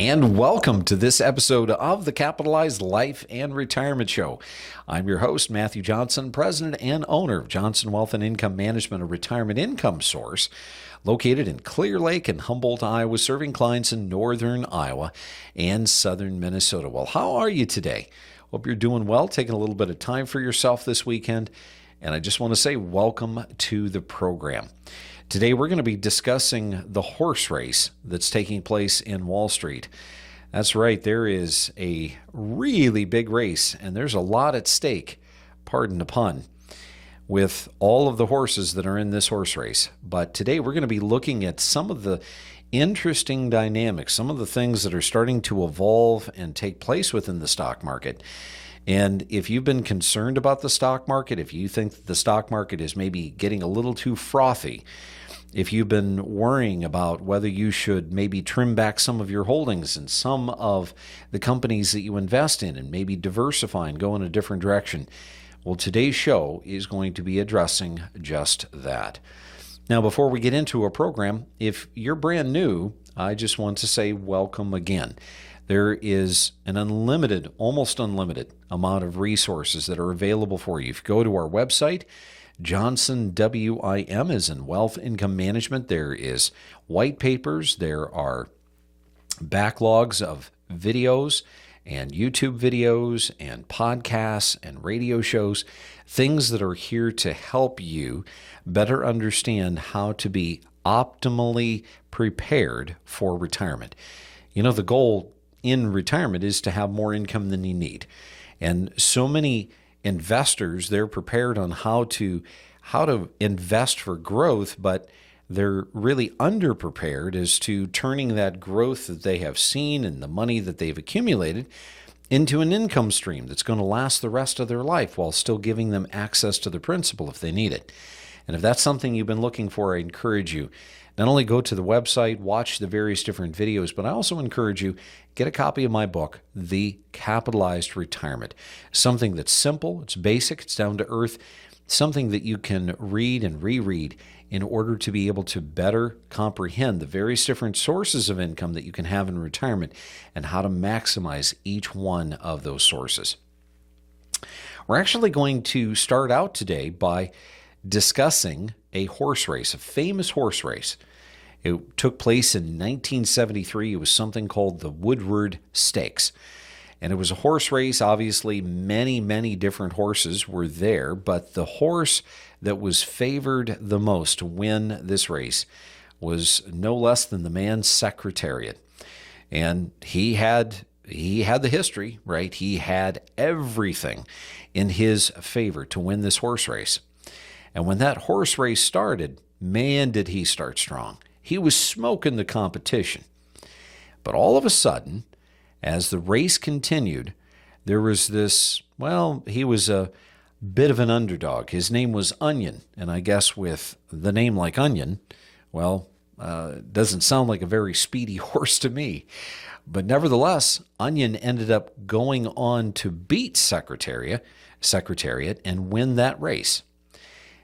And welcome to this episode of the Capitalized Life and Retirement Show. I'm your host, Matthew Johnson, president and owner of Johnson Wealth and Income Management, a retirement income source located in Clear Lake and Humboldt, Iowa, serving clients in northern Iowa and southern Minnesota. Well, how are you today? Hope you're doing well, taking a little bit of time for yourself this weekend. And I just want to say welcome to the program. Today, we're going to be discussing the horse race that's taking place in Wall Street. That's right, there is a really big race, and there's a lot at stake, pardon the pun, with all of the horses that are in this horse race. But today, we're going to be looking at some of the interesting dynamics, some of the things that are starting to evolve and take place within the stock market. And if you've been concerned about the stock market, if you think that the stock market is maybe getting a little too frothy, if you've been worrying about whether you should maybe trim back some of your holdings in some of the companies that you invest in and maybe diversify and go in a different direction, well, today's show is going to be addressing just that. Now, before we get into our program, if you're brand new, I just want to say welcome again. There is an unlimited, almost unlimited amount of resources that are available for you. If you go to our website, Johnson WIM is in Wealth Income Management. There is white papers. There are backlogs of videos and YouTube videos and podcasts and radio shows, things that are here to help you better understand how to be optimally prepared for retirement. You know, the goal in retirement is to have more income than you need. And so many investors, they're prepared on how to invest for growth, but they're really underprepared as to turning that growth that they have seen and the money that they've accumulated into an income stream that's going to last the rest of their life while still giving them access to the principal if they need it. And if that's something you've been looking for, I encourage you not only go to the website, watch the various different videos, but I also encourage you get a copy of my book, The Capitalized Retirement. Something that's simple, it's basic, it's down to earth, something that you can read and reread in order to be able to better comprehend the various different sources of income that you can have in retirement and how to maximize each one of those sources. We're actually going to start out today by discussing a horse race, a famous horse race. It took place in 1973. It was something called the Woodward Stakes. And it was a horse race. Obviously, many different horses were there, but the horse that was favored the most to win this race was no less than the man Secretariat. And he had the history, right? He had everything in his favor to win this horse race. And when that horse race started, man, did he start strong. He was smoking the competition. But all of a sudden, as the race continued, there was this, well, he was a bit of an underdog. His name was Onion. And I guess with the name like Onion, well, doesn't sound like a very speedy horse to me. But nevertheless, Onion ended up going on to beat Secretariat and win that race.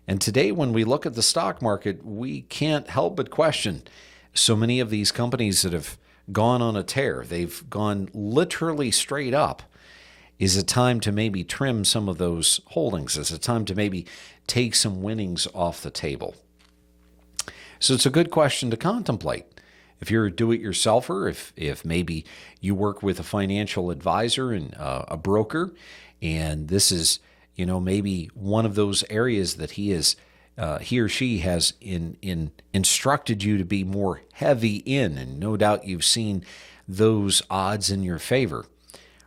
And today, when we look at the stock market, we can't help but question so many of these companies that have gone on a tear. They've gone literally straight up. Is it time to maybe trim some of those holdings? Is it time to maybe take some winnings off the table? So it's a good question to contemplate. If you're a do-it-yourselfer, if maybe you work with a financial advisor and a broker, and this is maybe one of those areas that he or she has instructed you to be more heavy in, and no doubt you've seen those odds in your favor.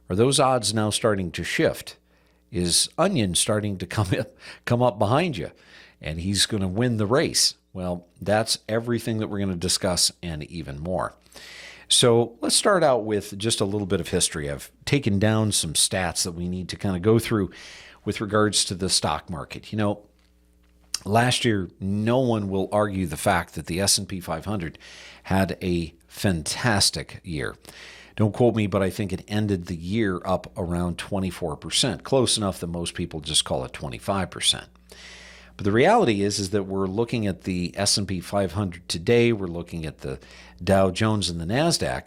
Are those odds now starting to shift? Is Onion starting to come up behind you, and he's going to win the race? Well, that's everything that we're going to discuss and even more. So let's start out with just a little bit of history. I've taken down some stats that we need to kind of go through with regards to the stock market. Last year, no one will argue the fact that the S&P 500 had a fantastic year. Don't quote me, but I think it ended the year up around 24%, close enough that most people just call it 25%. But the reality is that we're looking at the S&P 500 today, we're looking at the Dow Jones and the NASDAQ,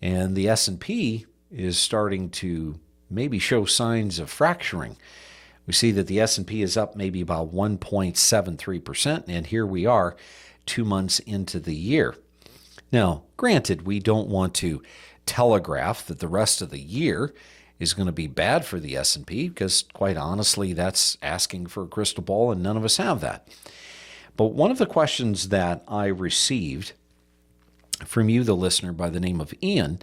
And the S&P is starting to maybe show signs of fracturing. We see that the S&P is up maybe about 1.73%, and here we are 2 months into the year. Now, granted, we don't want to telegraph that the rest of the year is going to be bad for the S&P, because quite honestly, that's asking for a crystal ball, and none of us have that. But one of the questions that I received from you, the listener, by the name of Ian,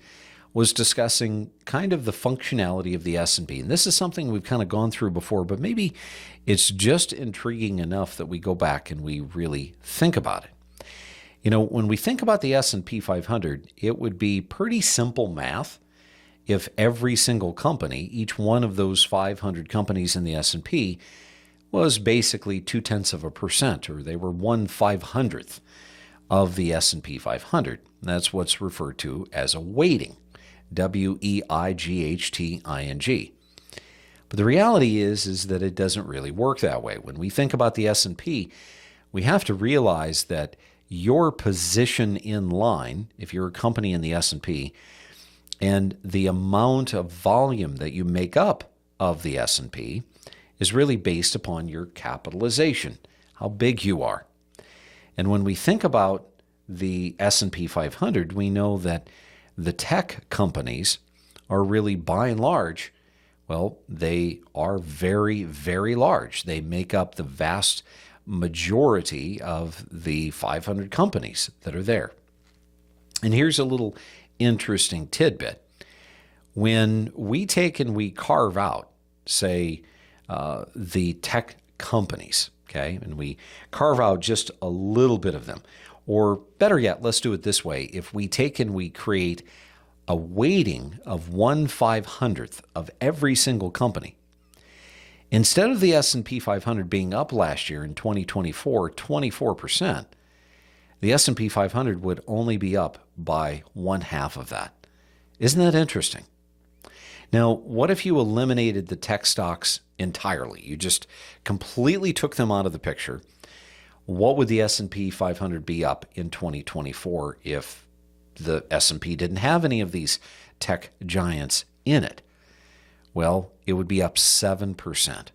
was discussing kind of the functionality of the S&P. And this is something we've kind of gone through before, but maybe it's just intriguing enough that we go back and we really think about it. You know, when we think about the S&P 500, it would be pretty simple math if every single company, each one of those 500 companies in the S&P, was basically 0.2%, or they were 1/500th of the S&P 500. That's what's referred to as a weighting, WEIGHTING. But the reality is that it doesn't really work that way. When we think about the S&P, we have to realize that your position in line, if you're a company in the S&P, and the amount of volume that you make up of the S&P is really based upon your capitalization, how big you are. And when we think about the S&P 500, we know that the tech companies are really, by and large, well, they are very, very large. They make up the vast majority of the 500 companies that are there. And here's a little interesting tidbit. When we take and we carve out, say, the tech companies, okay, and we carve out just a little bit of them, or better yet, let's do it this way. If we take and we create a weighting of 1/500th of every single company, instead of the S&P 500 being up last year in 2024, 24%, the S&P 500 would only be up by 1/2 of that. Isn't that interesting? Now, what if you eliminated the tech stocks entirely? You just completely took them out of the picture. What would the S&P 500 be up in 2024 if the S&P didn't have any of these tech giants in it? Well, it would be up 7%.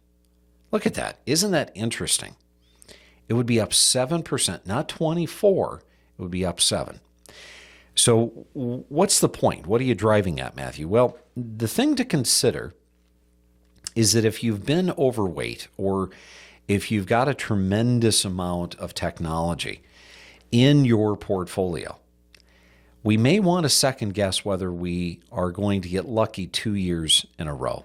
Look at that. Isn't that interesting? It would be up 7%, not 24. It would be up 7. So what's the point? What are you driving at, Matthew? Well, the thing to consider is that if you've been overweight, or if you've got a tremendous amount of technology in your portfolio, we may want to second guess whether we are going to get lucky 2 years in a row.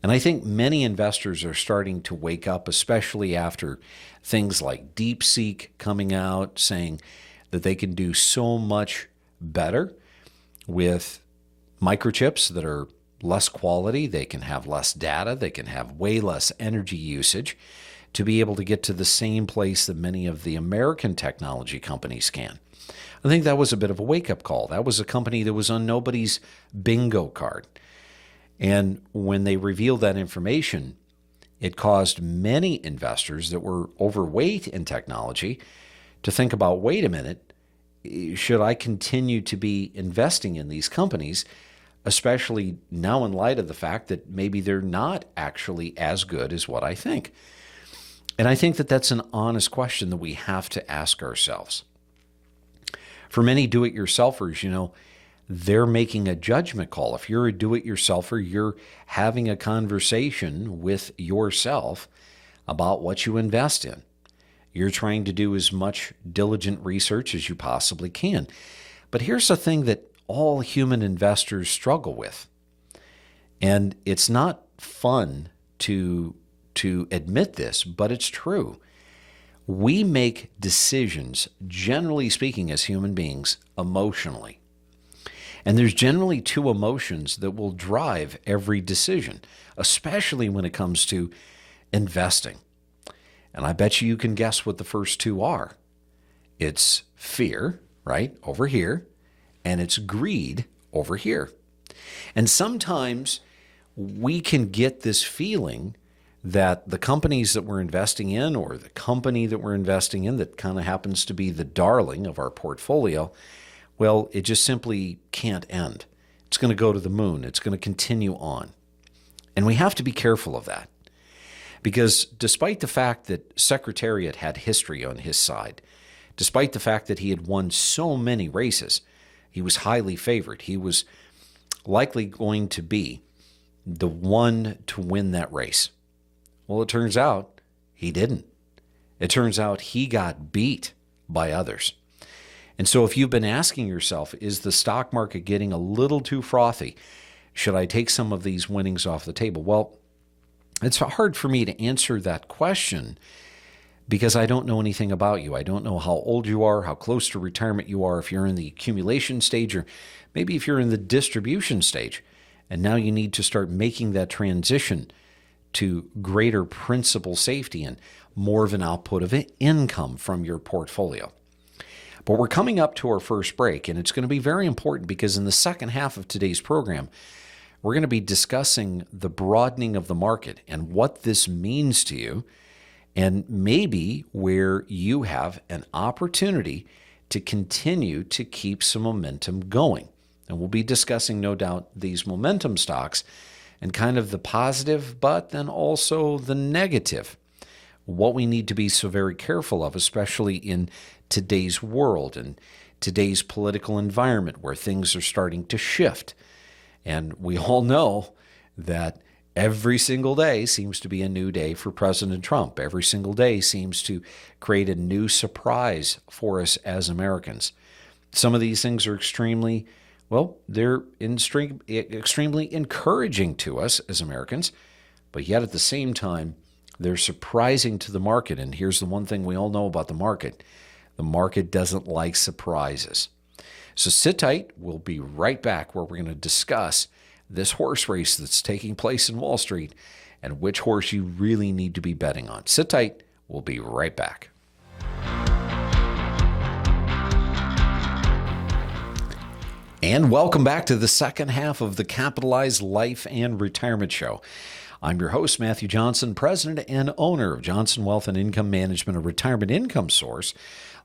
And I think many investors are starting to wake up, especially after things like DeepSeek coming out, saying that they can do so much better with microchips that are less quality. They can have less data. They can have way less energy usage to be able to get to the same place that many of the American technology companies can. I think that was a bit of a wake-up call. That was a company that was on nobody's bingo card. And when they revealed that information, it caused many investors that were overweight in technology to think about, wait a minute, should I continue to be investing in these companies, especially now in light of the fact that maybe they're not actually as good as what I think? And I think that that's an honest question that we have to ask ourselves. For many do-it-yourselfers, you know, they're making a judgment call. If you're a do-it-yourselfer, you're having a conversation with yourself about what you invest in. You're trying to do as much diligent research as you possibly can. But here's the thing that all human investors struggle with. And it's not fun to admit this, but it's true. We make decisions, generally speaking, as human beings, emotionally. And there's generally two emotions that will drive every decision, especially when it comes to investing. And I bet you can guess what the first two are. It's fear, right, over here, and it's greed over here. And sometimes we can get this feeling that the companies that we're investing in, or the company that we're investing in that kind of happens to be the darling of our portfolio, well, it just simply can't end. It's going to go to the moon. It's going to continue on. And we have to be careful of that. Because despite the fact that Secretariat had history on his side, despite the fact that he had won so many races, he was highly favored. He was likely going to be the one to win that race. Well, it turns out he didn't. It turns out he got beat by others. And so if you've been asking yourself, is the stock market getting a little too frothy? Should I take some of these winnings off the table? Well, it's hard for me to answer that question because I don't know anything about you. I don't know how old you are, how close to retirement you are, if you're in the accumulation stage, or maybe if you're in the distribution stage. And now you need to start making that transition to greater principal safety and more of an output of income from your portfolio. But we're coming up to our first break, and it's going to be very important because in the second half of today's program, we're going to be discussing the broadening of the market and what this means to you, and maybe where you have an opportunity to continue to keep some momentum going. And we'll be discussing, no doubt, these momentum stocks and kind of the positive, but then also the negative. What we need to be so very careful of, especially in today's world and today's political environment where things are starting to shift. And we all know that every single day seems to be a new day for President Trump. Every single day seems to create a new surprise for us as Americans. Some of these things are extremely encouraging to us as Americans, but yet at the same time, they're surprising to the market. And here's the one thing we all know about the market. The market doesn't like surprises. So sit tight. We'll be right back where we're going to discuss this horse race that's taking place in Wall Street and which horse you really need to be betting on. Sit tight. We'll be right back. And welcome back to the second half of the Capitalized Life and Retirement Show. I'm your host, Matthew Johnson, president and owner of Johnson Wealth and Income Management, a retirement income source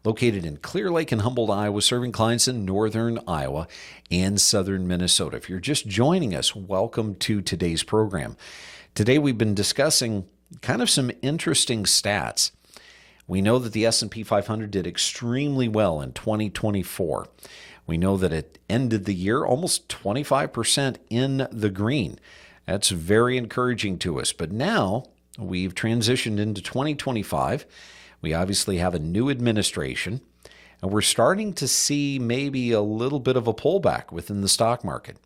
located in Clear Lake and Humboldt, Iowa, serving clients in northern Iowa and southern Minnesota. If you're just joining us, welcome to today's program. Today we've been discussing kind of some interesting stats. We know that the S&P 500 did extremely well in 2024. We know that it ended the year almost 25% in the green. That's very encouraging to us. But now we've transitioned into 2025. We obviously have a new administration, and we're starting to see maybe a little bit of a pullback within the stock market.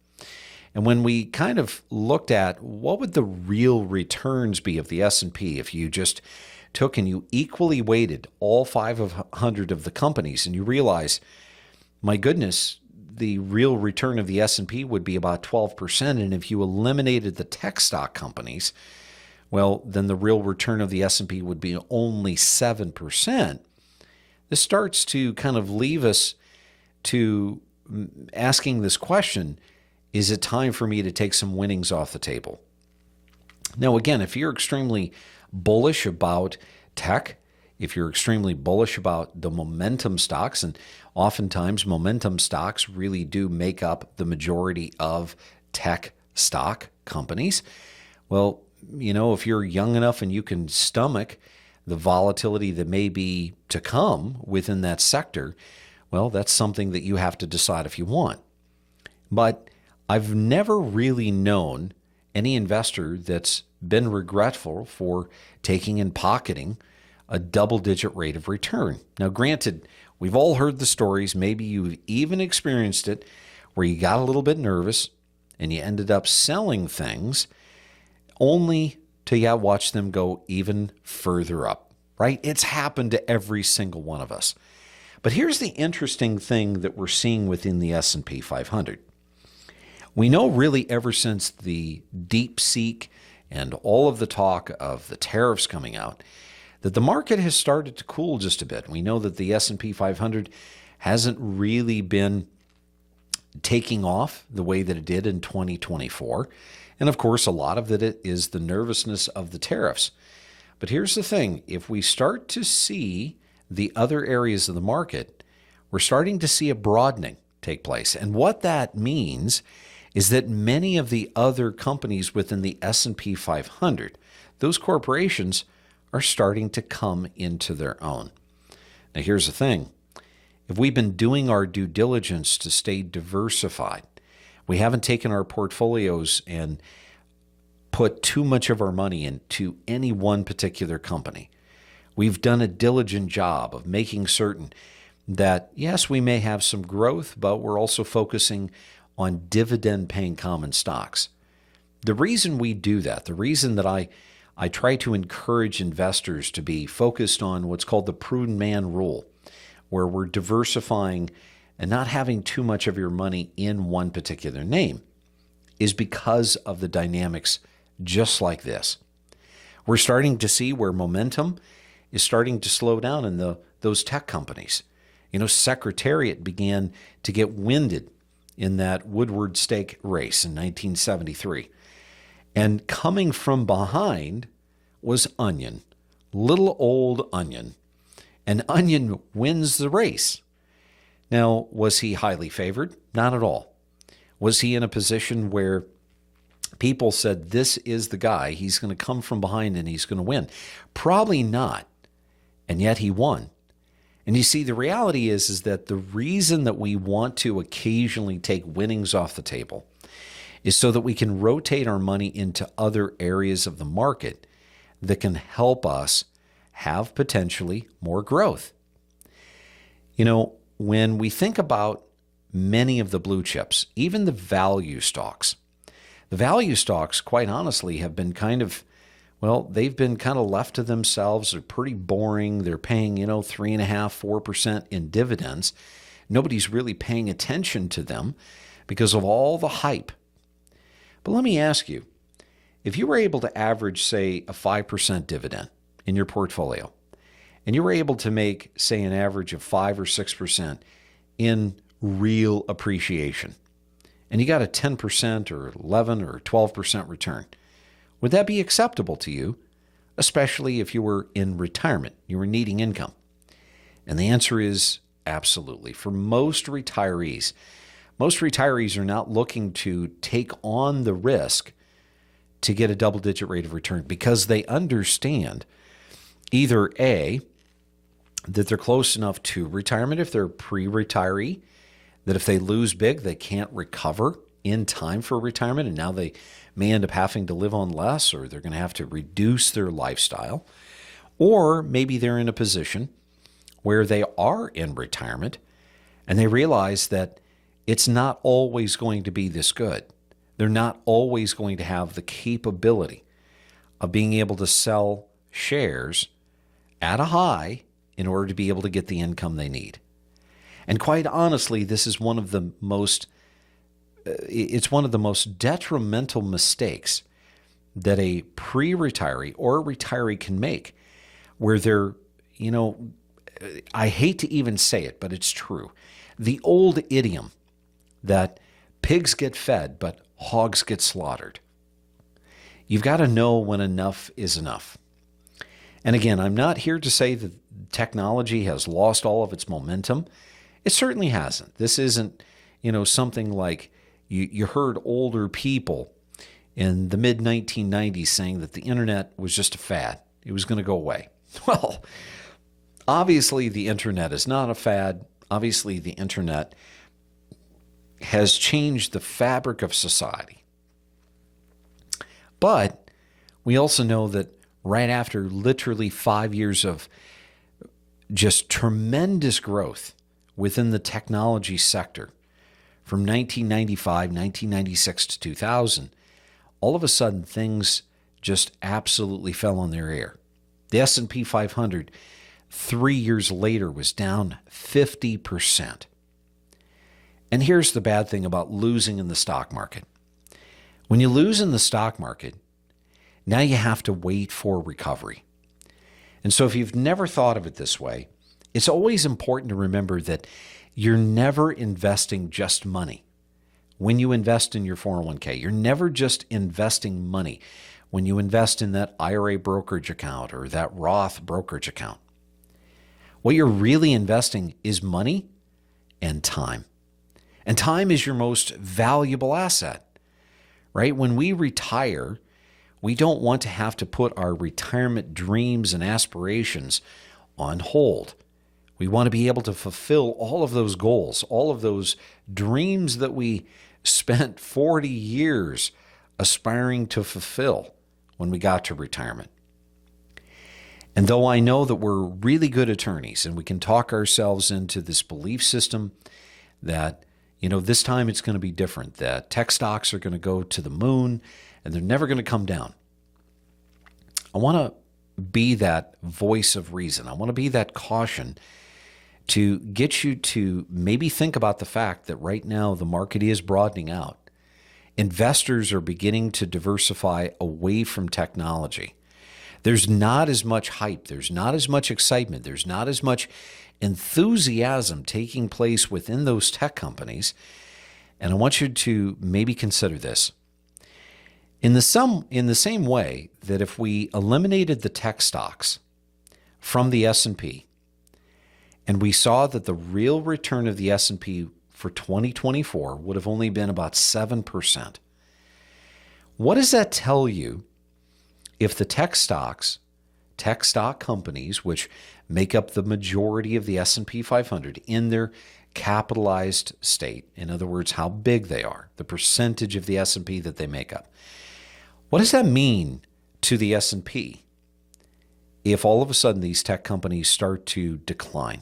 And when we kind of looked at what would the real returns be of the S&P if you just took and you equally weighted all 500 of the companies, and you realize, my goodness, the real return of the S&P would be about 12%. And if you eliminated the tech stock companies, well, then the real return of the S&P would be only 7%. This starts to kind of leave us to asking this question, is it time for me to take some winnings off the table? Now, again, if you're extremely bullish about tech, if you're extremely bullish about the momentum stocks, and oftentimes momentum stocks really do make up the majority of tech stock companies, well, you know, if you're young enough and you can stomach the volatility that may be to come within that sector, well, that's something that you have to decide if you want. But I've never really known any investor that's been regretful for taking and pocketing a double-digit rate of return. Now, granted, we've all heard the stories. Maybe you've even experienced it where you got a little bit nervous and you ended up selling things only to watch them go even further up, right? It's happened to every single one of us. But here's the interesting thing that we're seeing within the S&P 500. We know really ever since the DeepSeek and all of the talk of the tariffs coming out, that the market has started to cool just a bit. We know that the S&P 500 hasn't really been taking off the way that it did in 2024. And of course, a lot of it is the nervousness of the tariffs. But here's the thing. If we start to see the other areas of the market, we're starting to see a broadening take place. And what that means is that many of the other companies within the S&P 500, those corporations are starting to come into their own. Now, here's the thing. If we've been doing our due diligence to stay diversified, we haven't taken our portfolios and put too much of our money into any one particular company. We've done a diligent job of making certain that, yes, we may have some growth, but we're also focusing on dividend-paying common stocks. The reason we do that, the reason that I try to encourage investors to be focused on what's called the prudent man rule, where we're diversifying and not having too much of your money in one particular name, is because of the dynamics just like this. We're starting to see where momentum is starting to slow down in those tech companies. Secretariat began to get winded in that Woodward stake race in 1973. And coming from behind was Onion, little old Onion. And Onion wins the race. Now, was he highly favored? Not at all. Was he in a position where people said, this is the guy, he's going to come from behind and he's going to win? Probably not. And yet he won. And you see, the reality is that the reason that we want to occasionally take winnings off the table is so that we can rotate our money into other areas of the market that can help us have potentially more growth. When we think about many of the blue chips, even the value stocks, quite honestly, have been they've been kind of left to themselves. They're pretty boring. They're paying, 3.5%, 4% in dividends. Nobody's really paying attention to them because of all the hype. But let me ask you, if you were able to average, say, a 5% dividend in your portfolio, and you were able to make, say, an average of 5 or 6% in real appreciation, and you got a 10% or 11 or 12% return, would that be acceptable to you, especially if you were in retirement, you were needing income? And the answer is absolutely. For most retirees are not looking to take on the risk to get a double-digit rate of return because they understand either A, that they're close enough to retirement if they're pre-retiree, that if they lose big, they can't recover in time for retirement, and now they may end up having to live on less, or they're going to have to reduce their lifestyle. Or maybe they're in a position where they are in retirement and they realize that it's not always going to be this good. They're not always going to have the capability of being able to sell shares at a high in order to be able to get the income they need. And quite honestly, this is one of the most detrimental mistakes that a pre-retiree or a retiree can make, where they're, I hate to even say it, but it's true. The old idiom that pigs get fed, but hogs get slaughtered. You've got to know when enough is enough. And again, I'm not here to say that technology has lost all of its momentum. It certainly hasn't. This isn't, something like you heard older people in the mid-1990s saying that the internet was just a fad. It was going to go away. Well, obviously the internet is not a fad. Obviously the internet has changed the fabric of society. But we also know that right after literally 5 years of just tremendous growth within the technology sector, from 1995, 1996 to 2000, all of a sudden things just absolutely fell on their ear. The S&P 500 3 years later was down 50%. And here's the bad thing about losing in the stock market. When you lose in the stock market, now you have to wait for recovery. And so if you've never thought of it this way, it's always important to remember that you're never investing just money. When you invest in your 401k, you're never just investing money when you invest in that IRA brokerage account or that Roth brokerage account. What you're really investing is money and time. And time is your most valuable asset, right? When we retire, we don't want to have to put our retirement dreams and aspirations on hold. We want to be able to fulfill all of those goals, all of those dreams that we spent 40 years aspiring to fulfill when we got to retirement. And though I know that we're really good attorneys and we can talk ourselves into this belief system that, this time it's going to be different, that tech stocks are going to go to the moon and they're never going to come down. I want to be that voice of reason. I want to be that caution to get you to maybe think about the fact that right now the market is broadening out. Investors are beginning to diversify away from technology. There's not as much hype. There's not as much excitement. There's not as much enthusiasm taking place within those tech companies. And I want you to maybe consider this. In the same way that if we eliminated the tech stocks from the S&P, and we saw that the real return of the S&P for 2024 would have only been about 7%. What does that tell you if the tech stock companies, which make up the majority of the S&P 500 in their capitalized state, in other words, how big they are, the percentage of the S&P that they make up, what does that mean to the S&P if all of a sudden these tech companies start to decline?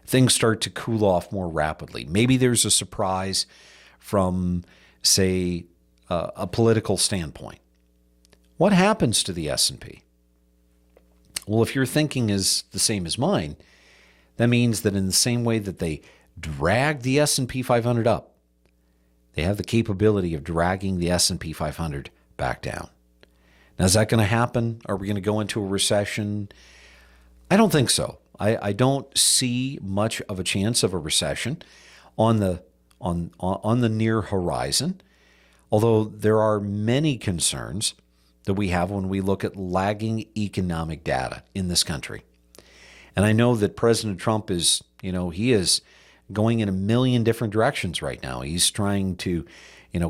Things start to cool off more rapidly. Maybe there's a surprise from, say, a political standpoint. What happens to the S&P? Well, if your thinking is the same as mine, that means that in the same way that they drag the S&P 500 up, they have the capability of dragging the S&P 500 back down. Now, is that going to happen? Are we going to go into a recession? I don't think so. I don't see much of a chance of a recession on the near horizon, although there are many concerns that we have when we look at lagging economic data in this country. And I know that President Trump is, he is going in a million different directions right now. He's trying to,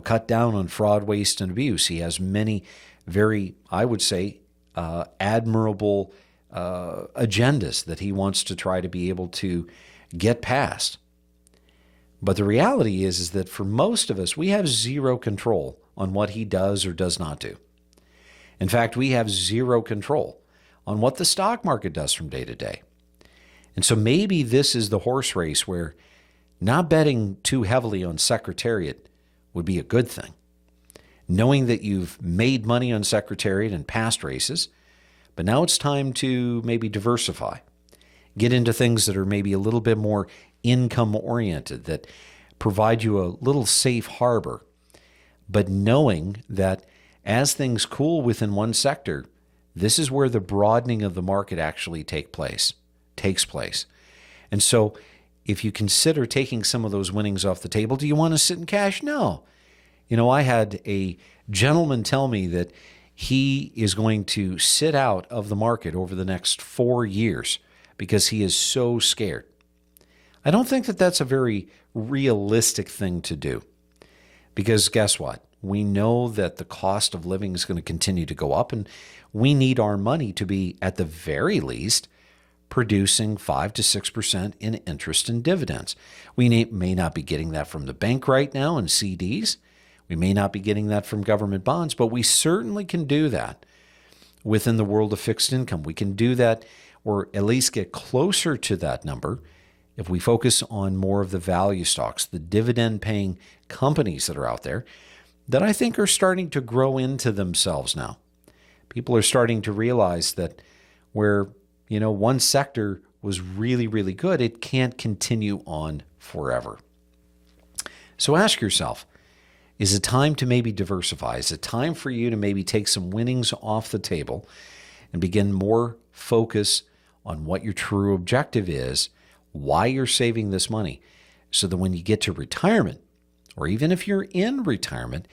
cut down on fraud, waste, and abuse. He has many very, I would say, admirable agendas that he wants to try to be able to get past. But the reality is that for most of us, we have zero control on what he does or does not do. In fact, we have zero control on what the stock market does from day to day. And so maybe this is the horse race where not betting too heavily on Secretariat would be a good thing. Knowing that you've made money on Secretariat in past races, but now it's time to maybe diversify. Get into things that are maybe a little bit more income-oriented, that provide you a little safe harbor, but knowing that as things cool within one sector, this is where the broadening of the market actually takes place. And so if you consider taking some of those winnings off the table, do you want to sit in cash? No. I had a gentleman tell me that he is going to sit out of the market over the next 4 years because he is so scared. I don't think that that's a very realistic thing to do, because guess what? We know that the cost of living is going to continue to go up, and we need our money to be, at the very least, producing 5 to 6% in interest and dividends. We may not be getting that from the bank right now in CDs. We may not be getting that from government bonds, but we certainly can do that within the world of fixed income. We can do that, or at least get closer to that number, if we focus on more of the value stocks, the dividend-paying companies that are out there that I think are starting to grow into themselves now. People are starting to realize that where, one sector was really, really good, it can't continue on forever. So ask yourself, is it time to maybe diversify? Is it time for you to maybe take some winnings off the table and begin more focus on what your true objective is, why you're saving this money, so that when you get to retirement, or even if you're in retirement,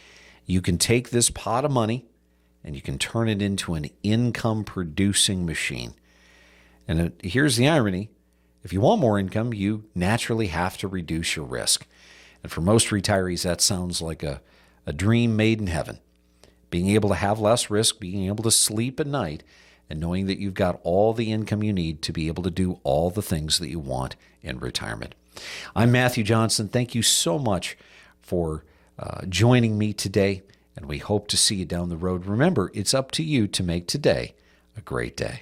you can take this pot of money and you can turn it into an income-producing machine. And here's the irony. If you want more income, you naturally have to reduce your risk. And for most retirees, that sounds like a dream made in heaven. Being able to have less risk, being able to sleep at night, and knowing that you've got all the income you need to be able to do all the things that you want in retirement. I'm Matthew Johnson. Thank you so much for joining me today, and we hope to see you down the road. Remember, it's up to you to make today a great day.